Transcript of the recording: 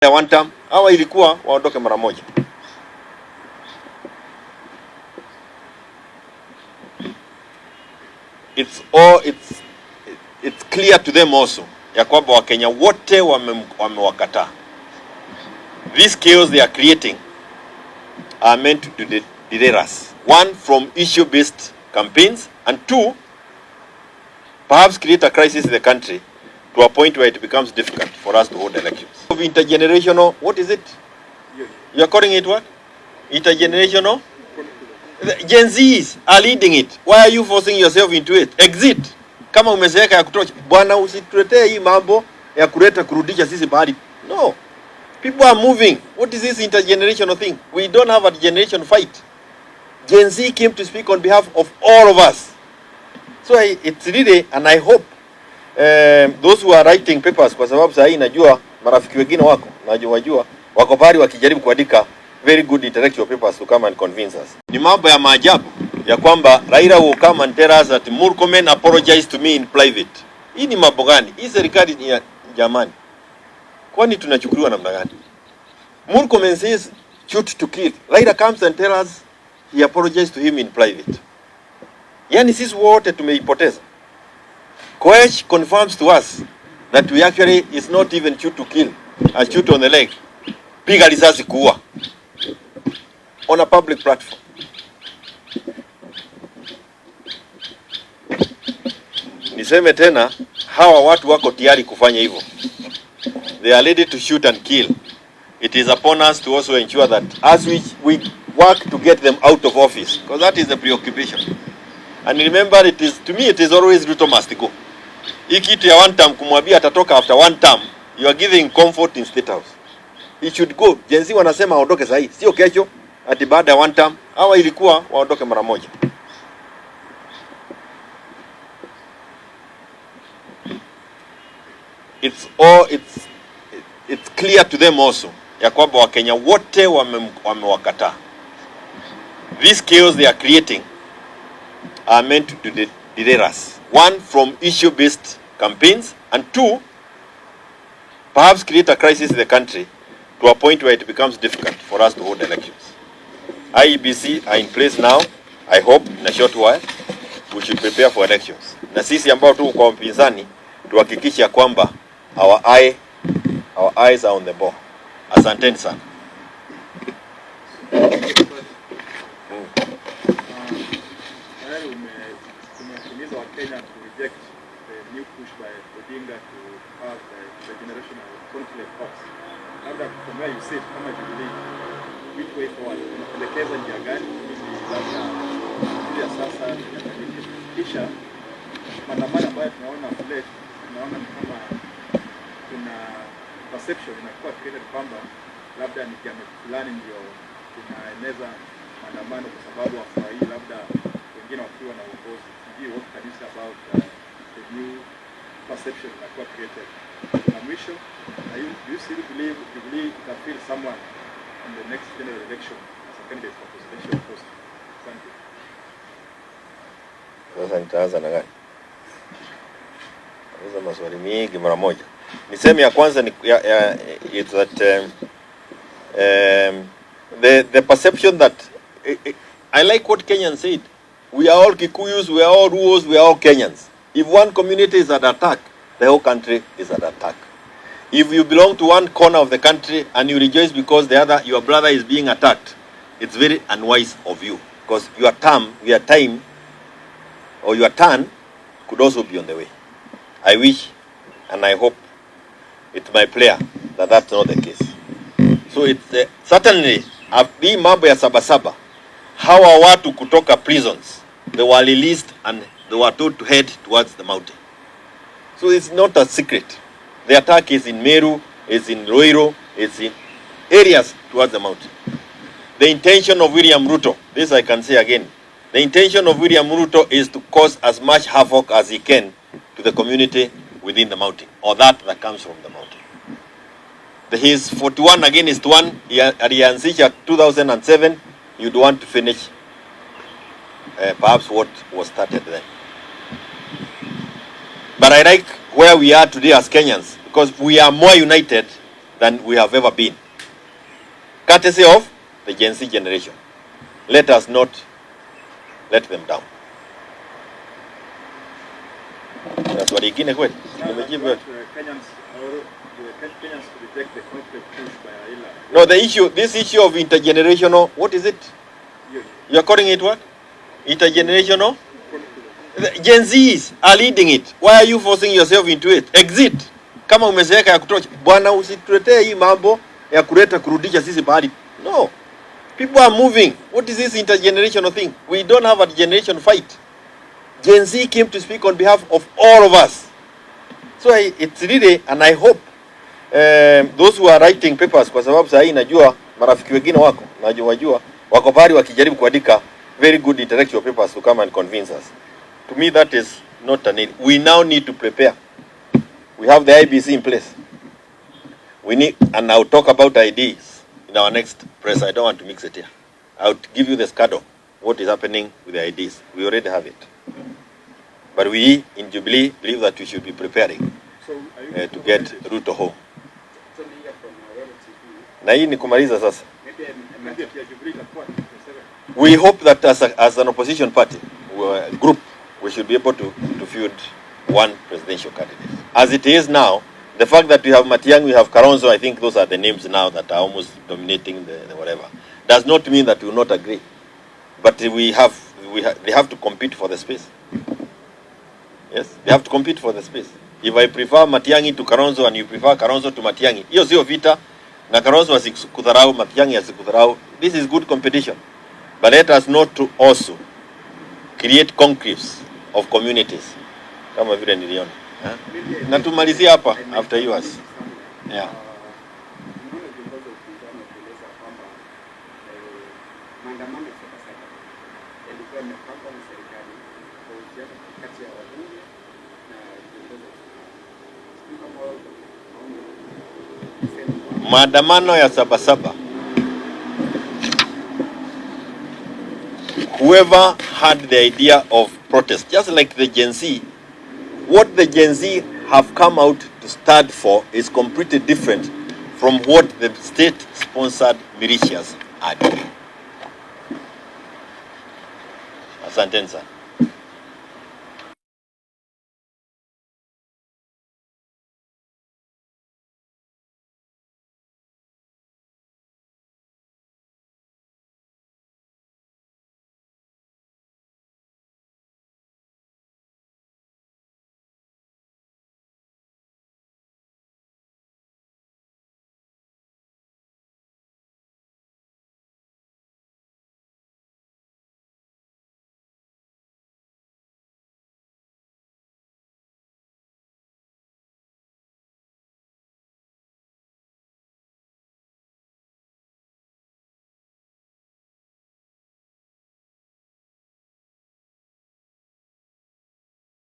ya one term, hawa ilikuwa waondoke mara moja. It's clear to them also ya kwamba Wakenya wote wamewakataa. These chaos they are creating are meant to derail us. One, from issue-based campaigns, and two, perhaps create a crisis in the country to a point where it becomes difficult for us to hold elections. Of intergenerational, what is it? You are calling it what? Intergenerational? Gen Zs are leading it. Why are you forcing yourself into it? Exit. Kama umezeeka ya kutosha, bwana usituletee hii mambo ya kuleta kurudisha sisi bahari. No. People are moving. What is this intergenerational thing? We don't have a generation fight. Gen Z came to speak on behalf of all of us. So it's really, and I hope those who are writing papers, kwa sababu sasa najua marafiki wengine wako pale wakijaribu kuandika very good intellectual papers to come and convince us. Ni mambo ya maajabu ya kwamba Raila will come and tell us that Murkomen apologized to me in private. Hii ni mambo gani? Hii serikali ni ya jamani. Kwani tunachukuliwa namna gani? Murkomen says shoot to kill. Raila comes and tells us he apologized to him in private. Yani sisi wote tumeipoteza. Koech confirms to us that we actually is not even shoot to kill, a shoot on the leg. Piga risasi kuua. On a public platform. Niseme tena, hawa watu wako tayari kufanya hivyo. They are ready to shoot and kill. It is upon us to also ensure that as we work to get them out of office, because that is the preoccupation. And remember, to me it is always Ruto must go. Hii kitu ya one term kumwambia atatoka after one term, you are giving comfort in State House. He should go. Gen Z wanasema aondoke sahi, sio kesho ati baada ya one term. Hawa ilikuwa waondoke mara moja. It's clear to them also ya kwamba Wakenya wote wamewakataa. These chaos they are creating are meant to derail us. One, from issue-based campaigns, and two, perhaps create a crisis in the country to a point where it becomes difficult for us to hold elections. IEBC are in place now. I hope in a short while we should prepare for elections. Na sisi ambao tu kwa mpinzani tuhakikisha kwamba our eyes are on the ball. Asanteni sana. Kenya to reject the new push by Odinga to have the generational conflict costs. Labda from where you sit kama Jubilee, which way forward? Unapendekeza njia gani ili labda sasa yakabidhi? Kisha maandamano ambayo tunaona kule, tunaona kama kuna perception inakuwa created kwamba labda ni jamii fulani ndio tunaeneza maandamano kwa sababu wafurahii labda wengine wakiwa na uongozi. What can you say about the new perception that got created? Mwisho, do you still believe you can feel someone in the next general election as a candidate for presidential post? Thank you. Sasa nitaanza na gani? Hizo maswali mingi mara moja. Niseme ya kwanza ni it's that the perception that I like what Kenyans said. We are all Kikuyus, we are all Ruos, we are all Kenyans. If one community is at attack, the whole country is at attack. If you belong to one corner of the country and you rejoice because your brother is being attacked, it's very unwise of you. Because your turn could also be on the way. I wish and I hope, it's my prayer that that's not the case. So it's certainly, hii mambo ya sabasaba, hawa watu kutoka prisons, they were released and they were told to head towards the mountain. So it's not a secret. The attack is in Meru, it's in Ruto, it's in areas towards the mountain. The intention of William Ruto, this I can say again, the intention of William Ruto is to cause as much havoc as he can to the community within the mountain, or that comes from the mountain. His 41 against 1, alianzisha 2007, you'd want to finish perhaps what was started then. But I like where we are today as Kenyans, because we are more united than we have ever been, courtesy of the Gen Z generation. Let us not let them down. That's what ingine kweli. Nimejibu yote. Kenyans to reject the conflict pushed by Raila. No, this issue of intergenerational, what is it? You are calling it what? Intergenerational? The Gen Zs are leading it. Why are you forcing yourself into it? Exit. Kama umezeeka ya kutosha. Bwana usituletee hii mambo ya kuleta kurudisha sisi bahali. No. People are moving. What is this intergenerational thing? We don't have a generation fight. Gen Z came to speak on behalf of all of us. So it's really, and I hope those who are writing papers, kwa sababu saa hii najua marafiki wengine wajua wako pale wakijaribu kuandika very good intellectual papers to come and convince us. To me that is not a need. We now need to prepare. We have the IBC in place. We need, and I'll talk about IDs in our next press. I don't want to mix it here. I'll give you the schedule, what is happening with the IDs. We already have it. But we in Jubilee believe that we should be preparing to get Ruto home. Na hii ni kumaliza sasa. We hope that as an opposition party group, we should be able to field one presidential candidate. As it is now, the fact that we have Matiang'i, we have Kalonzo, I think those are the names now that are almost dominating the whatever, does not mean that we will not agree. But they have to compete for the space. Yes, they have to compete for the space. If I prefer Matiang'i to Kalonzo and you prefer Kalonzo to Matiang'i, hiyo sio vita, na Kalonzo asikudharau, Matiang'i asikudharau. This is good competition. But let us not to also create conclaves of communities. Kama vile niliona. Na tumalizia hapa after yours. Yeah. Maandamano ya Sabasaba. Whoever had the idea of protest, just like the Gen Z, what the Gen Z have come out to stand for is completely different from what the state-sponsored militias are doing. Asante sana.